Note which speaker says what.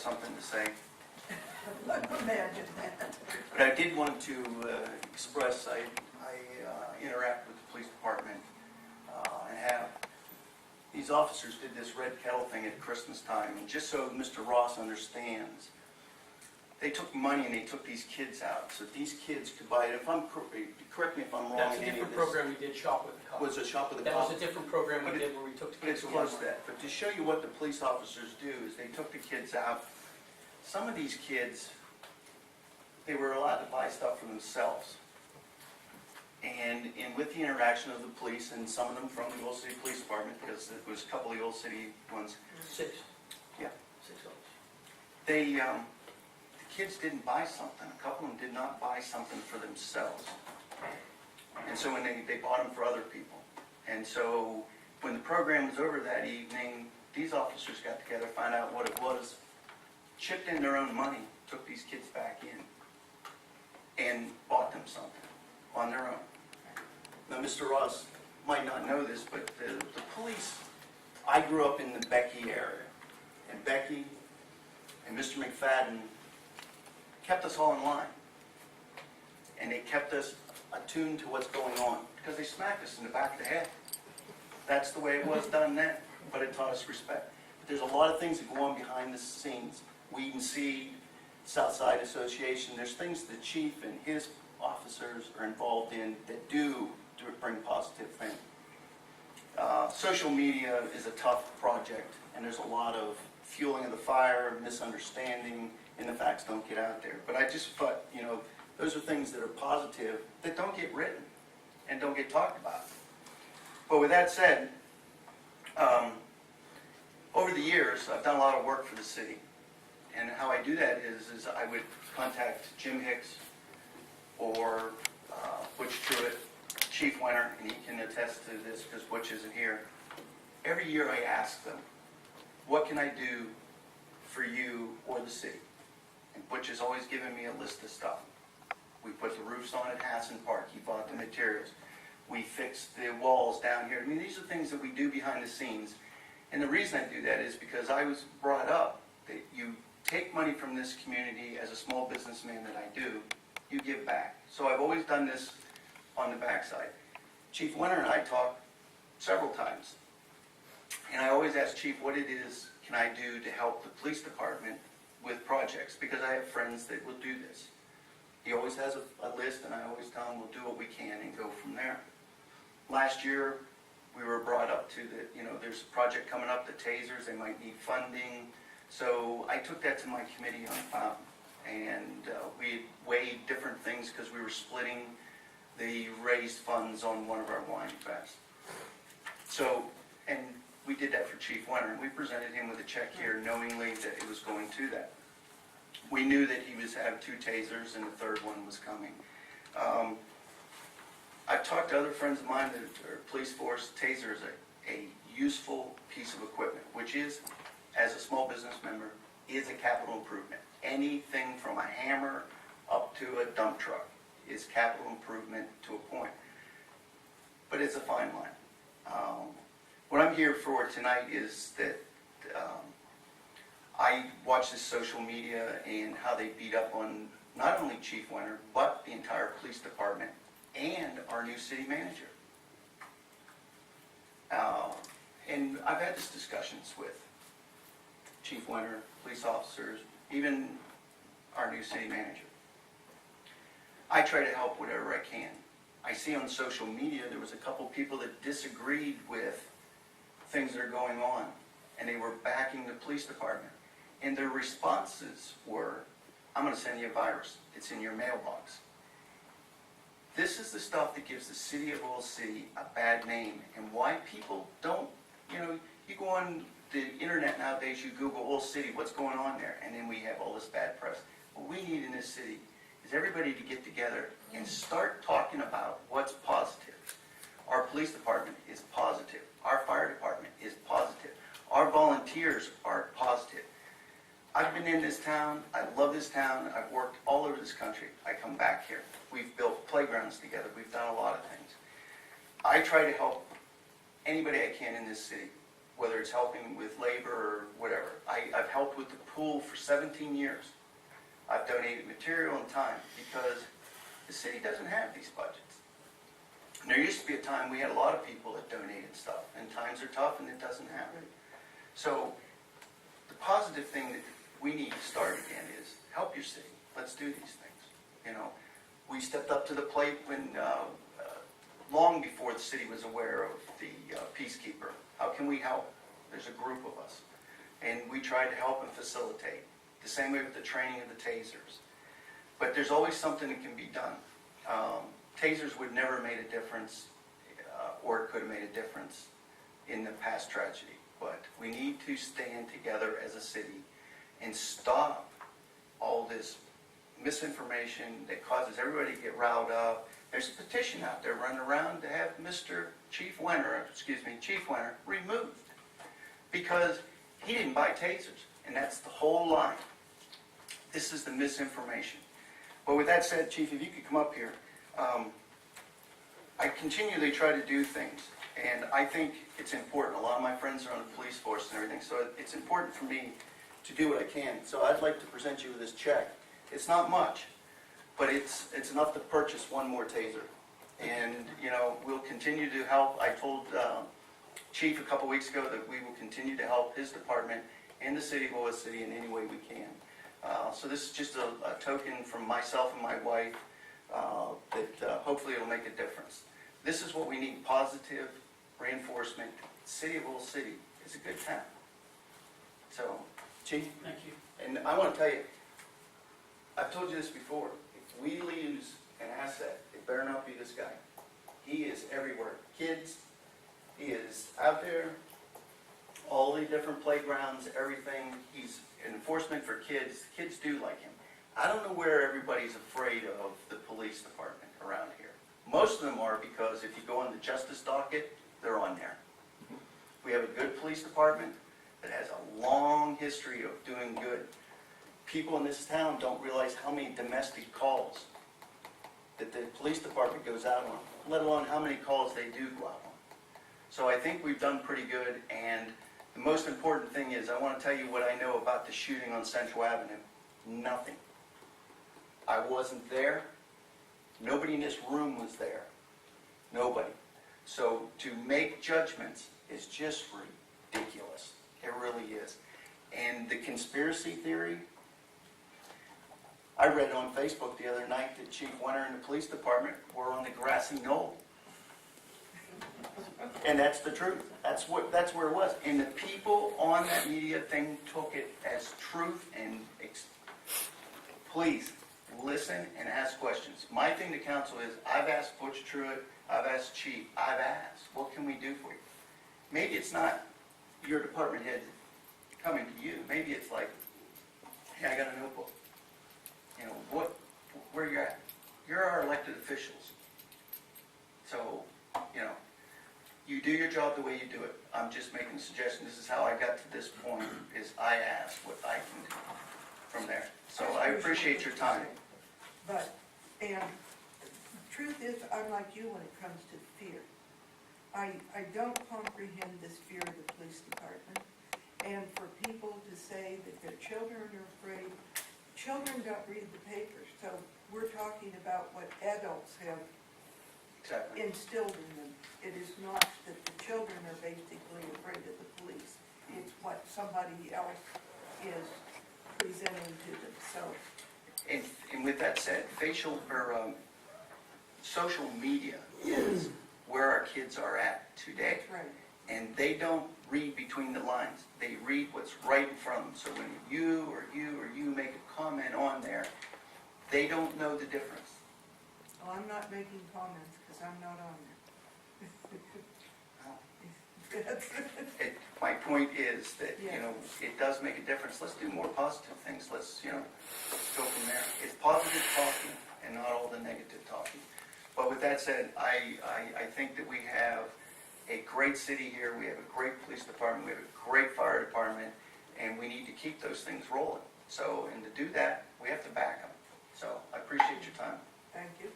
Speaker 1: something to say.
Speaker 2: Imagine that.
Speaker 1: But I did want to express, I interact with the police department and have, these officers did this red kettle thing at Christmas time, and just so Mr. Ross understands, they took money and they took these kids out, so these kids could buy it. If I'm, correct me if I'm wrong.
Speaker 3: That's a different program we did, Shop with the Cop.
Speaker 1: Was a Shop with a
Speaker 3: That
Speaker 1: Cop?
Speaker 3: was a different program we did where we took the
Speaker 1: But it's
Speaker 3: kids to
Speaker 1: close to
Speaker 3: Walmart.
Speaker 1: that. But to show you what the police officers do is they took the kids out. Some of these kids, they were allowed to buy stuff for themselves. And with the interaction of the police, and some of them from the Old City Police Department, because it was a couple of the Old City ones.
Speaker 3: 6.
Speaker 1: Yeah.
Speaker 3: 6 dollars.
Speaker 1: The kids didn't buy something. A couple of them did not buy something for themselves. And so when they bought them for other people. And so when the program was over that evening, these officers got together, found out what it was, chipped in their own money, took these kids back in, and bought them something on their own. Now, Mr. Ross might not know this, but the police, I grew up in the Becky area, and Becky and Mr. McFadden kept us all in line, and they kept us attuned to what's going on, because they smacked us in the back of the head. That's the way it was done then, but it taught us respect. But there's a lot of things that go on behind the scenes. Weed and Seed, Southside Association, there's things the chief and his officers are involved in that do bring positive things. Social media is a tough project, and there's a lot of fueling of the fire, misunderstanding, and the facts don't get out there. But I just thought, those are things that are positive that don't get written and don't get talked about. But with that said, over the years, I've done a lot of work for the city. And how I do that is I would contact Jim Hicks or Butch Truitt, Chief Wenner, and he can attest to this because Butch isn't here. Every year I ask them, what can I do for you or the city? And Butch has always given me a list of stuff. We put the roofs on at Hassan Park. He bought the materials. We fixed the walls down here. I mean, these are things that we do behind the scenes. And the reason I do that is because I was brought up that you take money from this community as a small businessman that I do, you give back. So I've always done this on the backside. Chief Wenner and I talk several times. And I always ask Chief what it is can I do to help the police department with projects, because I have friends that will do this. He always has a list, and I always tell him we'll do what we can and go from there. Last year, we were brought up to there's a project coming up, the tasers, they might need funding. So I took that to my committee on Fountain, and we weighed different things because we were splitting the raised funds on one of our wine fests. So, and we did that for Chief Wenner, and we presented him with a check here knowingly that it was going to that. We knew that he was had 2 tasers and the third one was coming. I've talked to other friends of mine that are police force. Taser is a useful piece of equipment, which is, as a small business member, is a capital improvement. Anything from a hammer up to a dump truck is capital improvement to a point. But it's a fine line. What I'm here for tonight is that I watch this social media and how they beat up on not only Chief Wenner, but the entire police department and our new city manager. And I've had these discussions with Chief Wenner, police officers, even our new city manager. I try to help whatever I can. I see on social media there was a couple people that disagreed with things that are going on, and they were backing the police department. And their responses were, I'm going to send you a virus. It's in your mailbox. This is the stuff that gives the city of Oil City a bad name, and why people don't, you go on the internet nowadays, you Google Oil City, what's going on there, and then we have all this bad press. What we need in this city is everybody to get together and start talking about what's positive. Our police department is positive. Our fire department is positive. Our volunteers are positive. I've been in this town. I love this town. I've worked all over this country. I come back here. We've built playgrounds together. We've done a lot of things. I try to help anybody I can in this city. whether it's helping with labor or whatever. I've helped with the pool for 17 years. I've donated material and time because the city doesn't have these budgets. And there used to be a time we had a lot of people that donated stuff, and times are tough and it doesn't happen. So the positive thing that we need to start again is help your city. Let's do these things. You know, we stepped up to the plate when long before the city was aware of the peacekeeper. How can we help? There's a group of us. And we tried to help and facilitate. The same way with the training of the tasers. But there's always something that can be done. Tasers would never have made a difference, or it could have made a difference in the past tragedy. But we need to stand together as a city and stop all this misinformation that causes everybody to get riled up. There's a petition out there running around to have Chief Wenner removed because he didn't buy tasers, and that's the whole line. This is the misinformation. But with that said, Chief, if you could come up here, I continually try to do things, and I think it's important. A lot of my friends are on the police force and everything, so it's important for me to do what I can. So I'd like to present you with this check. It's not much, but it's enough to purchase one more taser. And, you know, we'll continue to help. I told Chief a couple weeks ago that we will continue to help his department and the city of Iowa City in any way we can. So this is just a token from myself and my wife that hopefully it'll make a difference. This is what we need, positive reinforcement. The city of Iowa City is a good town. So, Chief,
Speaker 3: Thank you.
Speaker 1: and I want to tell you, I've told you this before, if we lose an asset, it better not be this guy. He is everywhere. Kids, he is out there, all the different playgrounds, everything. He's enforcement for kids. Kids do like him. I don't know where everybody's afraid of the police department around here. Most of them are because if you go on the justice docket, they're on there. We have a good police department that has a long history of doing good. People in this town don't realize how many domestic calls that the police department goes out on, let alone how many calls they do go out on. So I think we've done pretty good, and the most important thing is I want to tell you what I know about the shooting on Central Avenue. Nothing. I wasn't there. Nobody in this room was there. Nobody. So to make judgments is just ridiculous. It really is. And the conspiracy theory, I read on Facebook the other night that Chief Wenner and the police department were on the grassy knoll. And that's the truth. That's where it was. And the people on that media thing took it as truth. And please listen and ask questions. My thing to council is I've asked Butch Truitt, I've asked Chief, I've asked, what can we do for you? Maybe it's not your department head coming to you. Maybe it's like, hey, I got a notebook. You know, where you're at. You're our elected officials. So, you know, you do your job the way you do it. I'm just making a suggestion. This is how I got to this point, is I ask what I can do from there. So I appreciate your time.
Speaker 2: But, and the truth is, I'm like you when it comes to fear. I don't comprehend this fear of the police department. And for people to say that their children are afraid, children don't read the papers. So we're talking about what adults have
Speaker 1: Exactly.
Speaker 2: instilled in them. It is not that the children are basically afraid of the police. It's what somebody else is presenting to them. So,
Speaker 1: And with that said, social media is where our kids are at today.
Speaker 2: that's right.
Speaker 1: And they don't read between the lines. They read what's right in front of them. So when you make a comment on there, they don't know the difference.
Speaker 2: Well, I'm not making comments because I'm not on there.
Speaker 1: My point is that,
Speaker 2: Yeah.
Speaker 1: you know, it does make a difference. Let's do more positive things. Let's, you know, go from there. It's positive talking and not all the negative talking. But with that said, I think that we have a great city here. We have a great police department. We have a great fire department. And we need to keep those things rolling. So, and to do that, we have to back them. So I appreciate your time.
Speaker 2: Thank you.